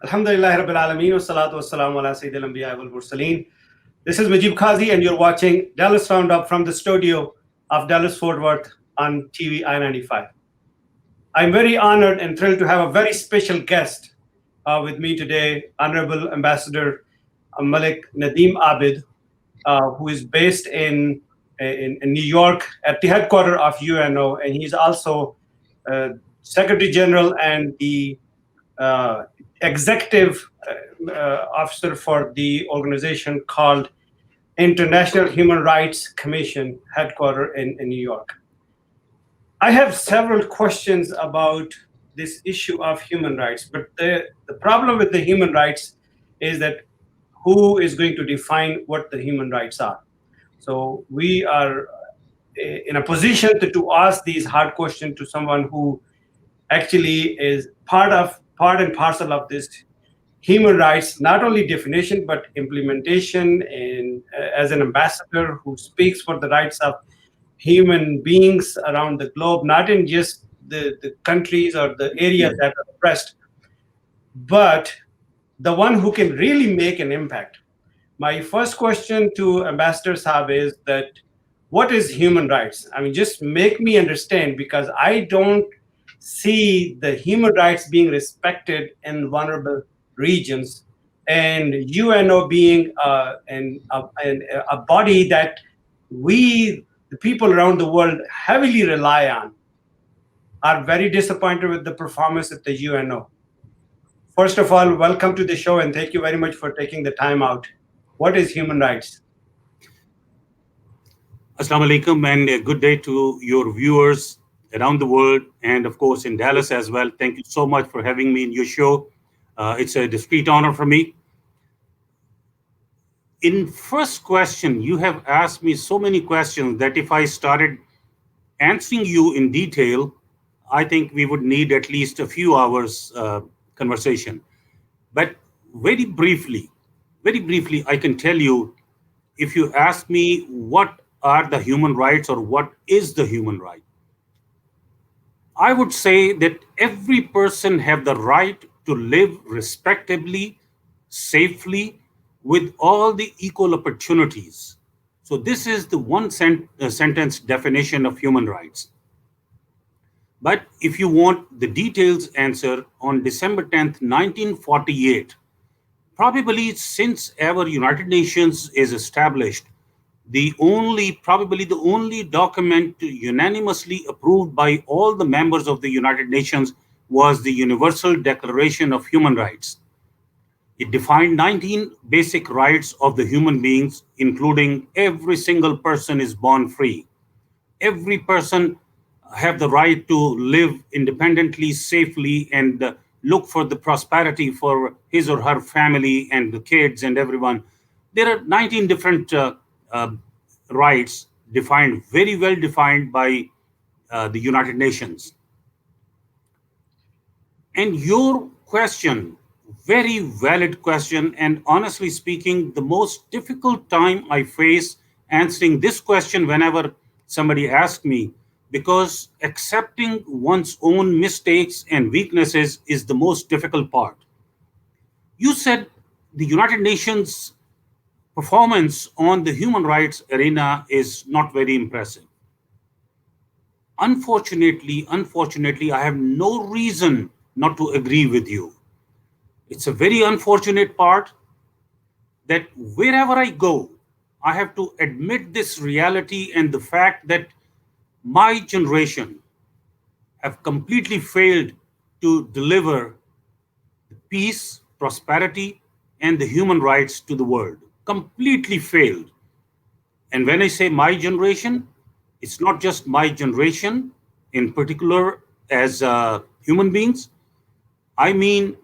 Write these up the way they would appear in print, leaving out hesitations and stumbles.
Alhamdulillah Rabbil Alameen wa salatu wa salamu ala Sayyidil Anbiya wal Mursaleen. This is Majib Qazi, and you're watching Dallas Roundup from the studio of Dallas Fort Worth on TV I-95. I'm very honored and thrilled to have a very special guest with me today, Honorable Ambassador Malik Nadeem Abid, who is based in New York at the headquarters of UNO, and he's also Secretary General and the uh, executive officer for the organization called International Human Rights Commission, headquartered in New York. I have several questions about this issue of human rights, but the problem with the human rights is that who is going to define what the human rights are? So we are in a position to ask these hard questions to someone who actually is part and parcel of this human rights, not only definition but implementation, and as an ambassador who speaks for the rights of human beings around the globe, not in just the countries or the areas that are oppressed, but the one who can really make an impact. My first question to Ambassador Saab is that what is human rights? I mean, just make me understand, because I don't see the human rights being respected in vulnerable regions, and UNO being a body that we, the people around the world, heavily rely on, are very disappointed with the performance of the UNO. First of all, welcome to the show, and thank you very much for taking the time out. What is human rights? Assalamu alaikum, and a good day to your viewers around the world, and of course in Dallas as well. Thank you so much for having me in your show. It's a discreet honor for me. In first question, you have asked me so many questions that if I started answering you in detail, I think we would need at least a few hours conversation. But very briefly, I can tell you, if you ask me what are the human rights or what is the human right, I would say that every person have the right to live respectably, safely, with all the equal opportunities. So this is the sentence definition of human rights. But if you want the details answer, on December 10th, 1948, probably since ever United Nations is established, probably the only document unanimously approved by all the members of the United Nations was the Universal Declaration of Human Rights. It defined 19 basic rights of the human beings, including every single person is born free. Every person have the right to live independently, safely, and look for the prosperity for his or her family and the kids and everyone. There are 19 different uh, rights defined, very well defined by the United Nations. And your question, very valid question, and honestly speaking, the most difficult time I face answering this question whenever somebody asks me, because accepting one's own mistakes and weaknesses is the most difficult part. You said the United Nations performance on the human rights arena is not very impressive. Unfortunately, I have no reason not to agree with you. It's a very unfortunate part that wherever I go, I have to admit this reality and the fact that my generation have completely failed to deliver peace, prosperity, and the human rights to the world. Completely failed. And when I say my generation, it's not just my generation in particular as human beings. I mean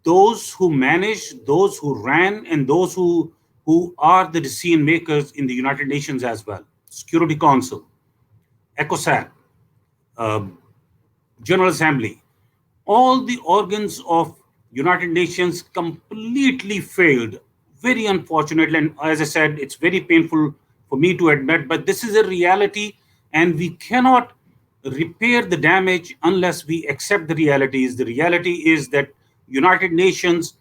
those who manage, those who ran, and those who are the decision makers in the United Nations as well. Security Council, ECOSAC, um, General Assembly, all the organs of United Nations completely failed. Very unfortunate, and as I said, it's very painful for me to admit, but this is a reality, and we cannot repair the damage unless we accept the realities. The reality is that United Nations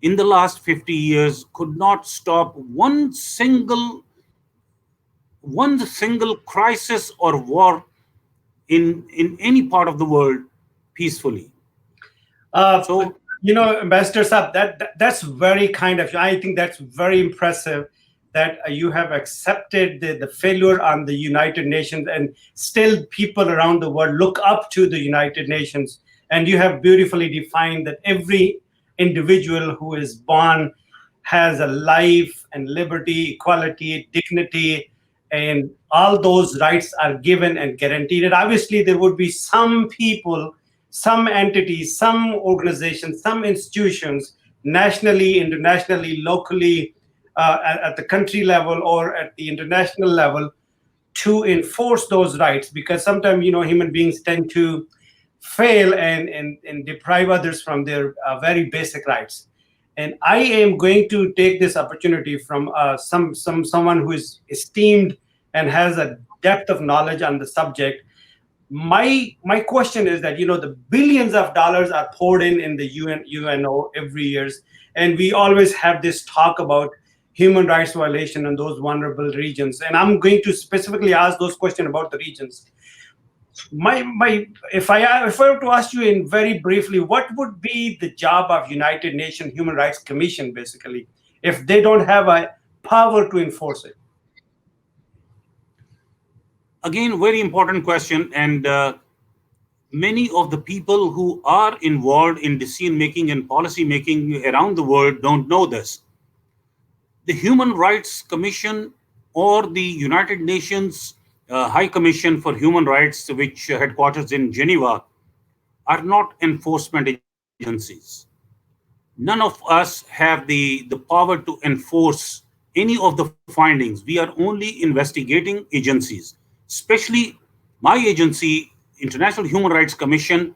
in the last 50 years could not stop one single crisis or war in any part of the world peacefully. Uh, So Ambassador Saab, that's very kind of you. I think that's very impressive that you have accepted the failure on the United Nations, and still people around the world look up to the United Nations. And you have beautifully defined that every individual who is born has a life and liberty, equality, dignity, and all those rights are given and guaranteed. And obviously, there would be some people, some entities, some organizations, some institutions, nationally, internationally, locally, at the country level or at the international level, to enforce those rights, because sometimes human beings tend to fail and deprive others from their very basic rights. And I am going to take this opportunity from someone who is esteemed and has a depth of knowledge on the subject. My question is that the billions of dollars are poured in the UNO every years, and we always have this talk about human rights violation in those vulnerable regions. And I'm going to specifically ask those questions about the regions. My if I were to ask you in very briefly, what would be the job of United Nations Human Rights Commission basically if they don't have a power to enforce it? again, very important question, and many of the people who are involved in decision making and policy making around the world don't know this. The Human Rights Commission or the United Nations High Commission for Human Rights, which headquarters in Geneva, are not enforcement agencies. None of us have the power to enforce any of the findings. We are only investigating agencies, especially my agency, International Human Rights Commission,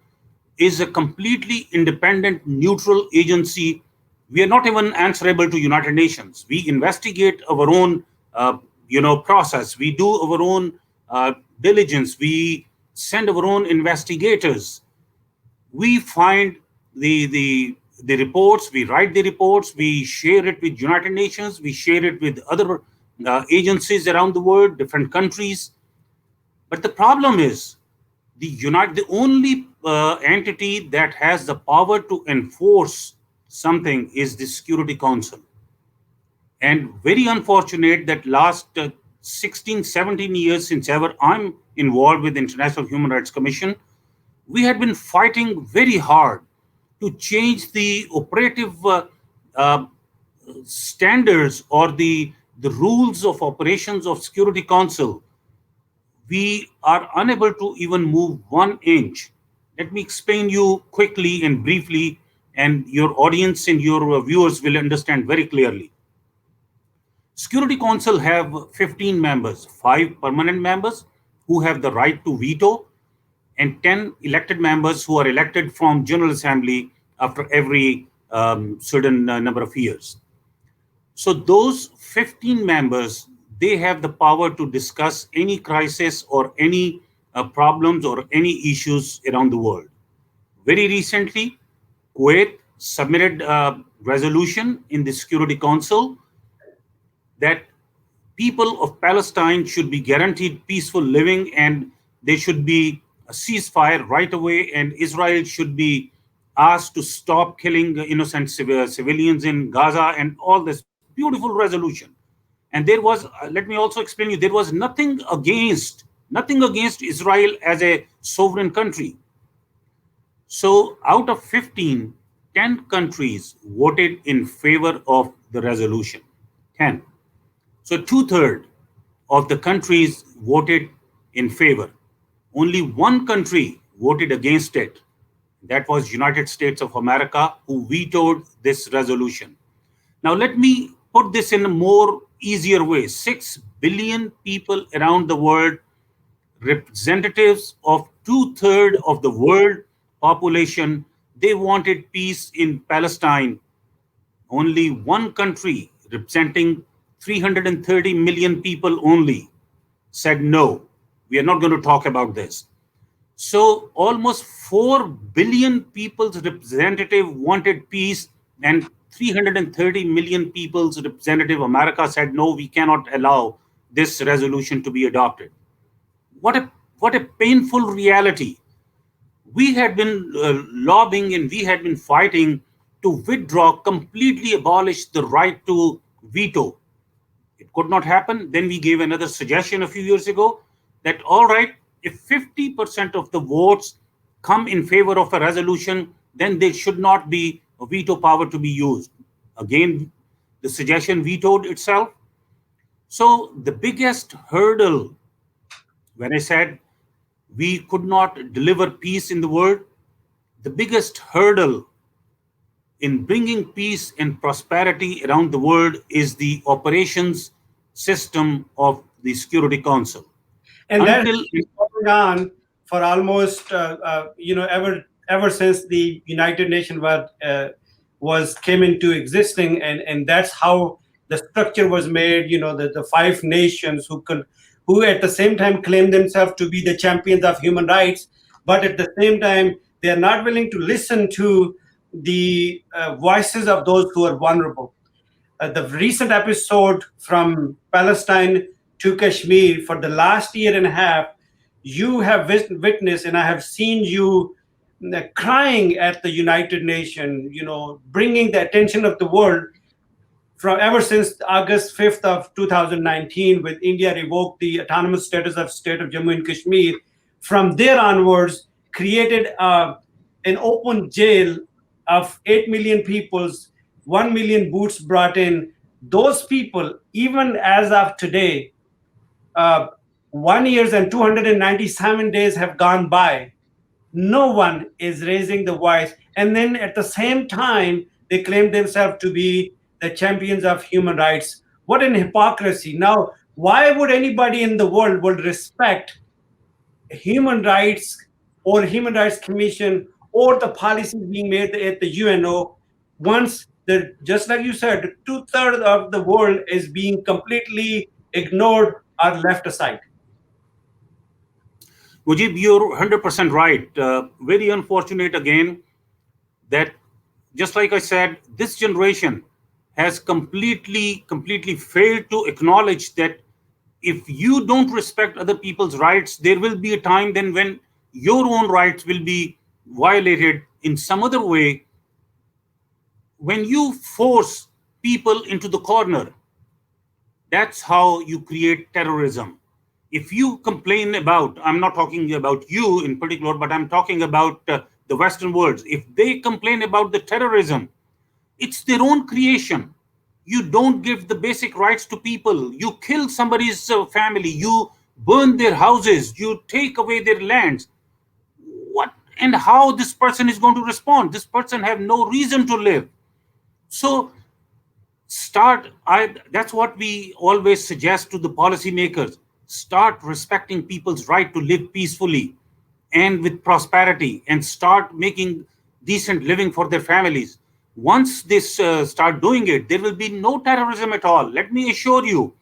is a completely independent, neutral agency. We are not even answerable to United Nations. We investigate our own, process. We do our own diligence. We send our own investigators. We find the reports. We write the reports. We share it with United Nations. We share it with other agencies around the world, different countries. But the problem is, the only entity that has the power to enforce something is the Security Council. And very unfortunate that last 16, 17 years since ever I'm involved with the International Human Rights Commission, we had been fighting very hard to change the operative uh, standards or the rules of operations of Security Council. We are unable to even move 1 inch. Let me explain you quickly and briefly, and your audience and your viewers will understand very clearly. Security Council have 15 members, 5 permanent members who have the right to veto, and 10 elected members who are elected from General Assembly after every certain number of years. So those 15 members, they have the power to discuss any crisis or any problems or any issues around the world. Very recently, Kuwait submitted a resolution in the Security Council that people of Palestine should be guaranteed peaceful living, and there should be a ceasefire right away, and Israel should be asked to stop killing innocent civilians in Gaza, and all this beautiful resolution. And there was, let me also explain you, there was nothing against Israel as a sovereign country. So out of 15, 10 countries voted in favor of the resolution. 10. So 2/3 of the countries voted in favor. Only one country voted against it. That was United States of America, who vetoed this resolution. Now let me put this in a more easier way. 6 billion people around the world, representatives of 2/3 of the world population, they wanted peace in Palestine. Only one country representing 330 million people only said no, we are not going to talk about this. So almost 4 billion people's representative wanted peace, and 330 million people's representative America said, no, we cannot allow this resolution to be adopted. What a painful reality. We had been lobbying and we had been fighting to withdraw, completely abolish the right to veto. It could not happen. Then we gave another suggestion a few years ago that, all right, if 50% of the votes come in favor of a resolution, then there should not be a veto power to be used. Again, the suggestion vetoed itself. So the biggest hurdle, when I said we could not deliver peace in the world, the biggest hurdle in bringing peace and prosperity around the world is the operations system of the Security Council. And that has Until been going on for almost ever since the United Nations was came into existing, and that's how the structure was made. The five nations who at the same time claim themselves to be the champions of human rights, but at the same time they are not willing to listen to the voices of those who are vulnerable. The recent episode from Palestine to Kashmir, for the last year and a half, you have witnessed, and I have seen you crying at the United Nations, bringing the attention of the world from ever since August 5th of 2019, when India revoked the autonomous status of state of Jammu and Kashmir. From there onwards, created an open jail of 8 million peoples, 1 million boots brought in. Those people, even as of today, 1 year and 297 days have gone by. No one is raising the voice. And then at the same time, they claim themselves to be the champions of human rights. What an hypocrisy. Now, why would anybody in the world would respect human rights or Human Rights Commission or the policies being made at the UNO once just like you said, 2/3 of the world is being completely ignored or left aside? Mujib, you're 100% right. Very unfortunate again that, just like I said, this generation has completely failed to acknowledge that if you don't respect other people's rights, there will be a time then when your own rights will be violated in some other way. When you force people into the corner, that's how you create terrorism. If you complain about, I'm not talking about you in particular, but I'm talking about the Western world. If they complain about the terrorism, it's their own creation. You don't give the basic rights to people. You kill somebody's family. You burn their houses. You take away their lands. What and how this person is going to respond? This person have no reason to live. So that's what we always suggest to the policymakers. Start respecting people's right to live peacefully and with prosperity, and start making decent living for their families. Once they start doing it, there will be no terrorism at all. Let me assure you,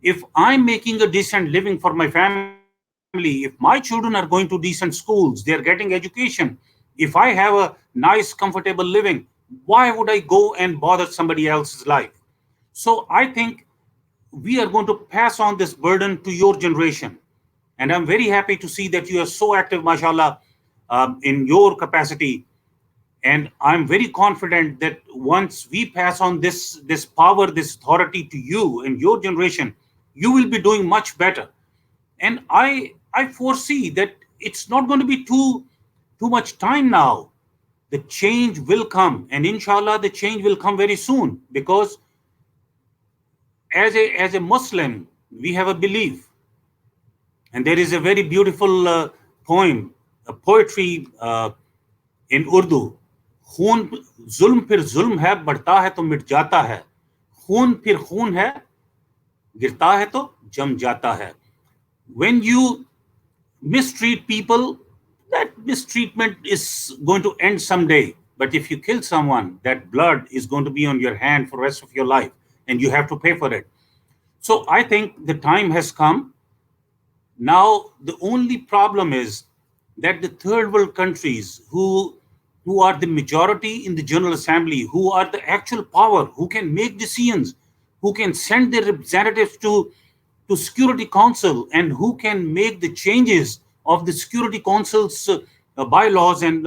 if I'm making a decent living for my family, if my children are going to decent schools, they're getting education, if I have a nice, comfortable living, why would I go and bother somebody else's life? So I think we are going to pass on this burden to your generation. And I'm very happy to see that you are so active, mashallah, in your capacity. And I'm very confident that once we pass on this power, this authority to you and your generation, you will be doing much better. And I foresee that it's not going to be too much time now. The change will come, and inshallah, the change will come very soon, because as a Muslim, we have a belief. And there is a very beautiful poem, a poetry in Urdu. खून जुल्म फिर जुल्म है, बढ़ता है तो मिट जाता है, खून फिर खून है, गिरता है तो जम जाता है. When you mistreat people, that mistreatment is going to end someday. But if you kill someone, that blood is going to be on your hand for the rest of your life, and you have to pay for it. So I think the time has come. Now, the only problem is that the third world countries who are the majority in the General Assembly, who are the actual power, who can make decisions, who can send their representatives to Security Council, and who can make the changes of the Security Council's bylaws and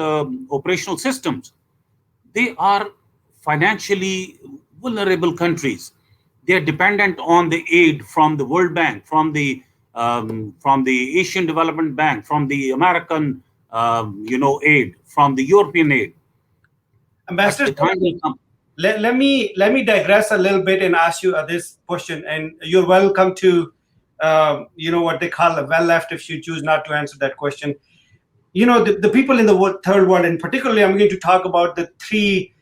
operational systems, they are financially vulnerable countries. They are dependent on the aid from the World Bank, from the Asian Development Bank, from the American aid, from the European aid. But Ambassador, the time will come. let me digress a little bit and ask you this question, and you're welcome to what they call a well left if you choose not to answer that question. The people in the third world, and particularly I'm going to talk about the three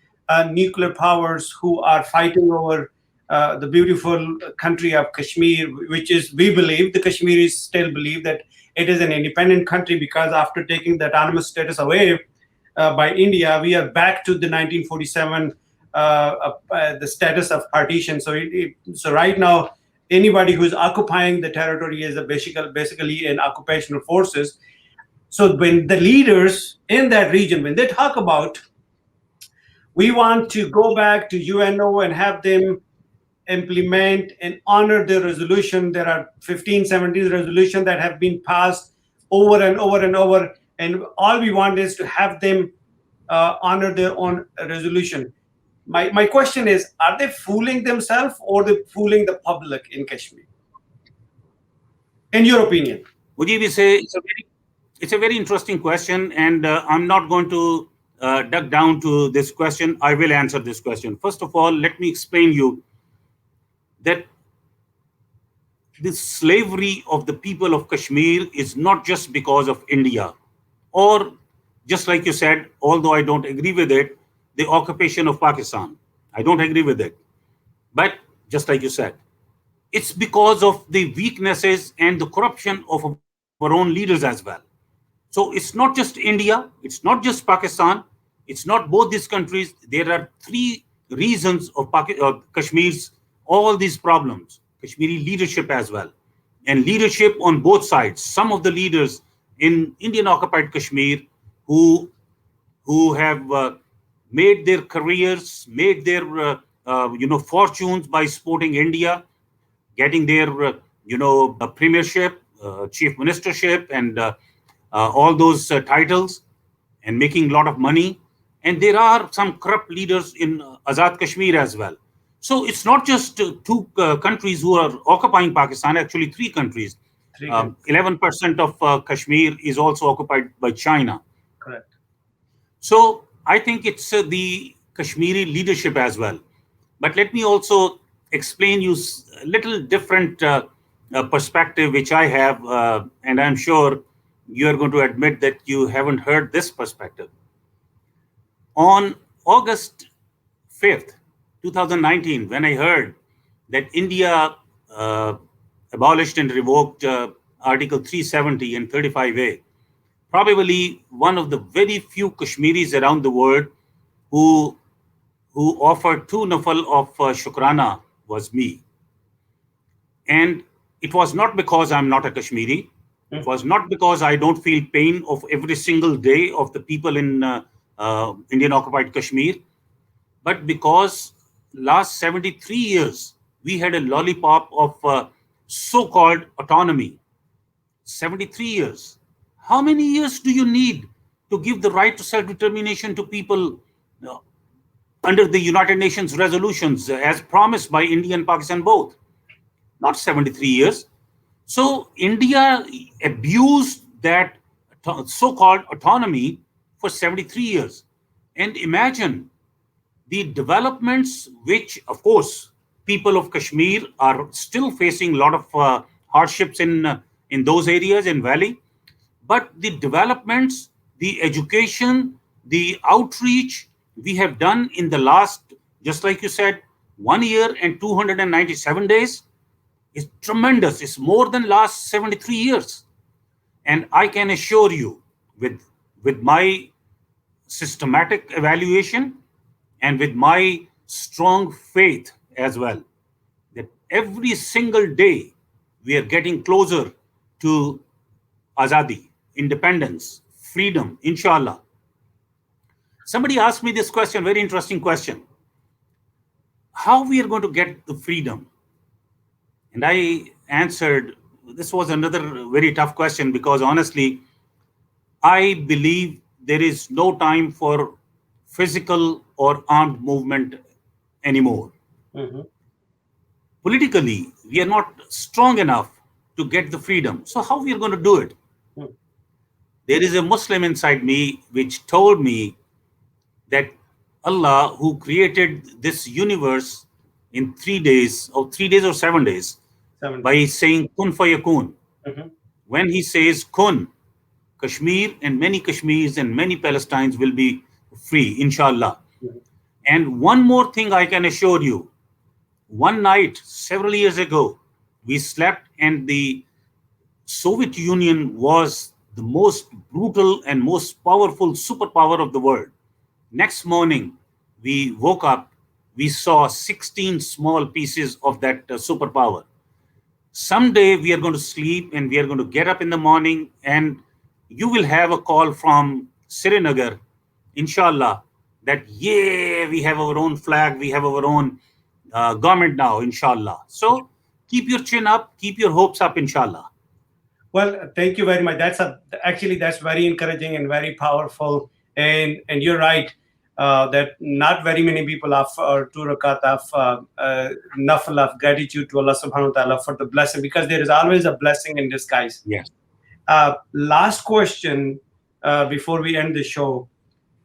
nuclear powers who are fighting over the beautiful country of Kashmir, which is, we believe, the Kashmiris still believe that it is an independent country, because after taking the autonomous status away by India, we are back to the 1947 the status of partition. So right now, anybody who is occupying the territory is basically in occupational forces. So when the leaders in that region, when they talk about, we want to go back to UNO and have them implement and honor the resolution. There are 15, 17 resolutions that have been passed over and over and over. And all we want is to have them honor their own resolution. My question is, are they fooling themselves or they fooling the public in Kashmir? In your opinion? Mujib, it's a very interesting question, and I'm not going to duck down to this question. I will answer this question. First of all, let me explain you that the slavery of the people of Kashmir is not just because of India, or just like you said, although I don't agree with it, the occupation of Pakistan. I don't agree with it. But just like you said, it's because of the weaknesses and the corruption of our own leaders as well. So it's not just India, it's not just Pakistan, it's not both these countries. There are three reasons of Kashmir's all these problems. Kashmiri leadership as well, and leadership on both sides. Some of the leaders in Indian occupied Kashmir who have made their careers, made their fortunes by supporting India, getting their premiership, chief ministership, and all those titles, and making a lot of money. And there are some corrupt leaders in Azad Kashmir as well. So it's not just two countries who are occupying Pakistan, actually three countries. 11% of Kashmir is also occupied by China. Correct. So I think it's the Kashmiri leadership as well. But let me also explain you a little different perspective which I have, and I'm sure you are going to admit that you haven't heard this perspective. On August 5th, 2019, when I heard that India abolished and revoked Article 370 and 35A, probably one of the very few Kashmiris around the world who offered 2 nafal of Shukrana was me. And it was not because I'm not a Kashmiri. It was not because I don't feel pain of every single day of the people in Indian occupied Kashmir, but because last 73 years, we had a lollipop of so-called autonomy. 73 years. How many years do you need to give the right to self-determination to people under the United Nations resolutions as promised by India and Pakistan both? Not 73 years. So India abused that so-called autonomy for 73 years. And imagine the developments which, of course, people of Kashmir are still facing a lot of hardships in those areas in Valley. But the developments, the education, the outreach we have done in the last, just like you said, 1 year and 297 days is tremendous. It's more than last 73 years. And I can assure you, with my systematic evaluation and with my strong faith as well, that every single day we are getting closer to Azadi, independence, freedom, inshallah. Somebody asked me this question, very interesting question. How we are going to get the freedom? And I answered, this was another very tough question, because honestly, I believe there is no time for physical or armed movement anymore. Mhm. Politically, we are not strong enough to get the freedom. So how we are going to do it? Mm. There is a Muslim inside me which told me that Allah, who created this universe in 3 days, or 3 days or 7 days, 7 days. by saying kun fayakun. Mhm. When he says kun, Kashmir and many Kashmirs and many Palestinians will be free, inshallah. Mhm. And one more thing I can assure you. One night, several years ago, we slept, and the Soviet Union was the most brutal and most powerful superpower of the world. Next morning, we woke up, we saw 16 small pieces of that superpower. Someday we are going to sleep and we are going to get up in the morning, and you will have a call from Srinagar, inshallah, that yeah, we have our own flag, we have our own government now, inshallah. So keep your chin up, keep your hopes up, inshallah. Well, thank you very much. That's very encouraging and very powerful. And you're right that not very many people have two rakat of nafil of gratitude to Allah Subhanahu wa Taala for the blessing, because there is always a blessing in disguise. Yes. Last question before we end the show: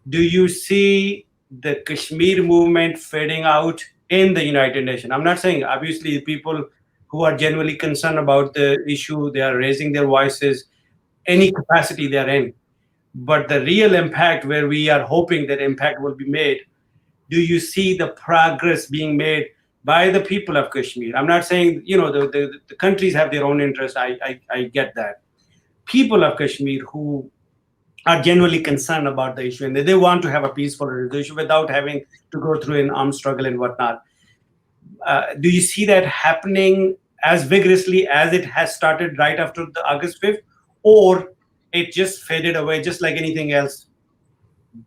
do you see the Kashmir movement fading out in the United Nations? I'm not saying, obviously, people who are genuinely concerned about the issue, they are raising their voices, any capacity they're in. But the real impact, where we are hoping that impact will be made, do you see the progress being made by the people of Kashmir? I'm not saying, the countries have their own interests. I get that. People of Kashmir who are genuinely concerned about the issue, and they want to have a peaceful resolution without having to go through an armed struggle and whatnot. Do you see that happening as vigorously as it has started right after the August 5th, or it just faded away, just like anything else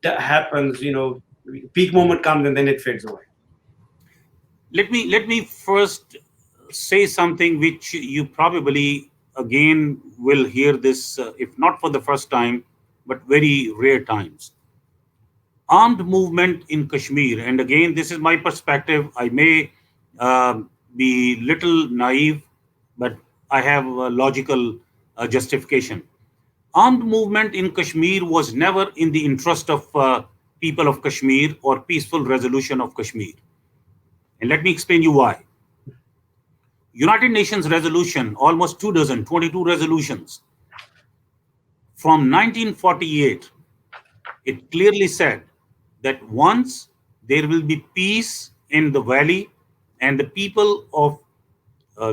that happens? Peak moment comes and then it fades away. Let me first say something which you probably again will hear this, if not for the first time, but very rare times. Armed movement in Kashmir, and again, this is my perspective. I may be little naive, but I have a logical justification. Armed movement in Kashmir was never in the interest of people of Kashmir or peaceful resolution of Kashmir. And let me explain you why. United Nations resolution, almost 2 dozen, 22 resolutions from 1948, it clearly said that once there will be peace in the valley and the people of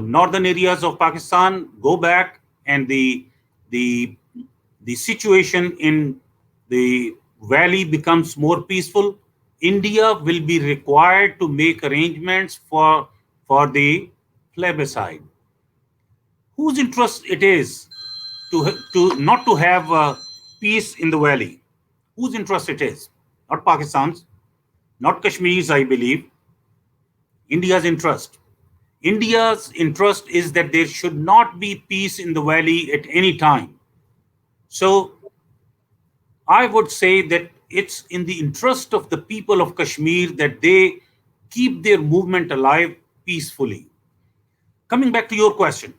northern areas of Pakistan go back, and the the situation in the valley becomes more peaceful, India will be required to make arrangements for the plebiscite. Whose interest it is to not to have peace in the valley? Whose interest it is? Not Pakistan's, not Kashmir's, I believe. India's interest. India's interest is that there should not be peace in the valley at any time. So I would say that it's in the interest of the people of Kashmir that they keep their movement alive peacefully. Coming back to your question,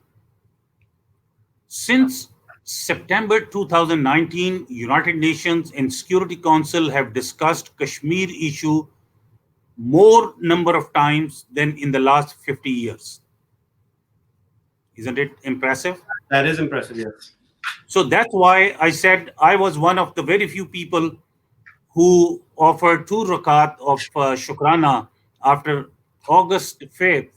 since September 2019, United Nations and Security Council have discussed Kashmir issue more number of times than in the last 50 years. Isn't it impressive? That is impressive, yes. So that's why I said I was one of the very few people who offered 2 rakat of Shukrana after August 5th,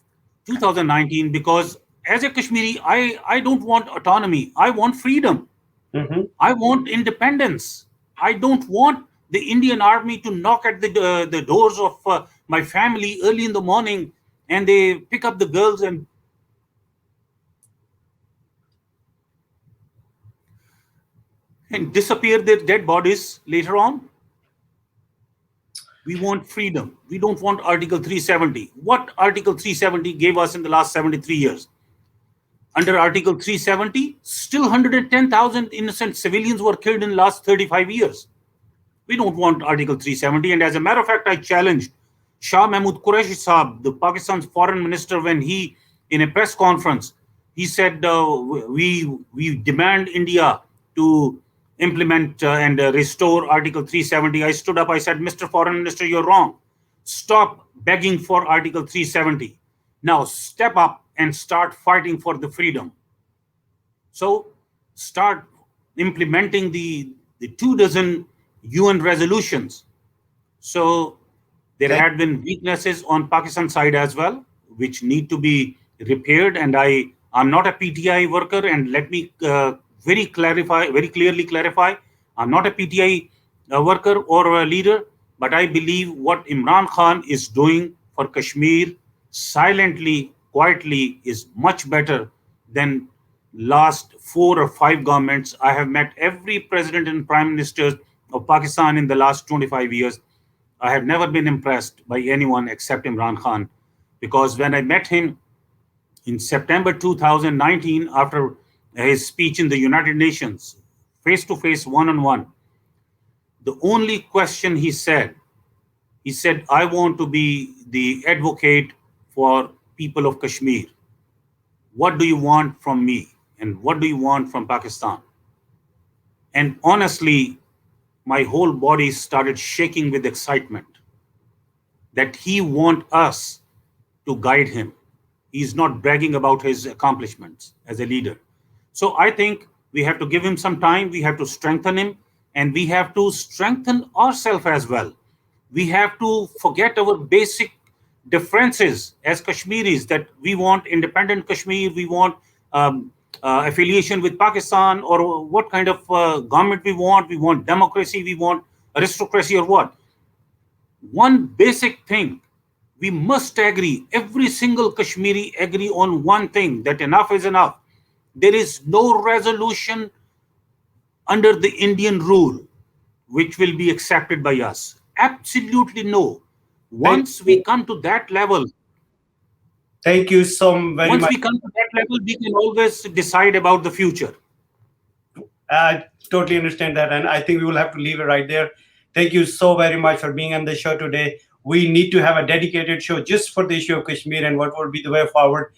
2019, because as a Kashmiri, I don't want autonomy. I want freedom. Mm-hmm. I want independence. I don't want the Indian army to knock at the doors of my family early in the morning, and they pick up the girls and and disappear their dead bodies later on. We want freedom. We don't want Article 370. What Article 370 gave us in the last 73 years? Under Article 370, still 110,000 innocent civilians were killed in the last 35 years. We don't want Article 370. And as a matter of fact, I challenged Shah Mahmood Qureshi Saab, the Pakistan's foreign minister, when he, in a press conference, he said, we demand India to implement and restore Article 370. I stood up, I said, Mr. Foreign Minister, you're wrong. Stop begging for Article 370. Now step up and start fighting for the freedom. So start implementing the 24 UN resolutions. So there had been weaknesses on Pakistan side as well, which need to be repaired. And I'm not a PTI worker, and let me very clearly clarify, I'm not a PTI worker or a leader, but I believe what Imran Khan is doing for Kashmir silently, quietly, is much better than last 4 or 5 governments. I have met every president and prime minister of Pakistan in the last 25 years. I have never been impressed by anyone except Imran Khan, because when I met him in September 2019, after his speech in the United Nations, face to face, one-on-one, the only question he said, I want to be the advocate for people of Kashmir. What do you want from me? And what do you want from Pakistan? And honestly, my whole body started shaking with excitement that he wants us to guide him. He's not bragging about his accomplishments as a leader. So I think we have to give him some time. We have to strengthen him, and we have to strengthen ourselves as well. We have to forget our basic differences as Kashmiris, that we want independent Kashmir, we want affiliation with Pakistan, or what kind of government we want democracy, we want aristocracy, or what. One basic thing, we must agree, every single Kashmiri agree on one thing, that enough is enough. There is no resolution under the Indian rule which will be accepted by us. Absolutely no. Once we come to that level, thank you so very much. Once we come to that level, we can always decide about the future. I totally understand that, and I think we will have to leave it right there. Thank you so very much for being on the show today. We need to have a dedicated show just for the issue of Kashmir and what will be the way forward.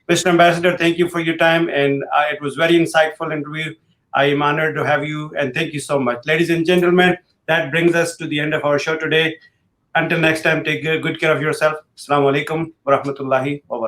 Mr. Ambassador, thank you for your time, and it was very insightful interview. I am honored to have you, and thank you so much. Ladies and gentlemen, that brings us to the end of our show today. Until next time, take good care of yourself. Assalamu alaikum wa rahmatullahi wa barakatuh.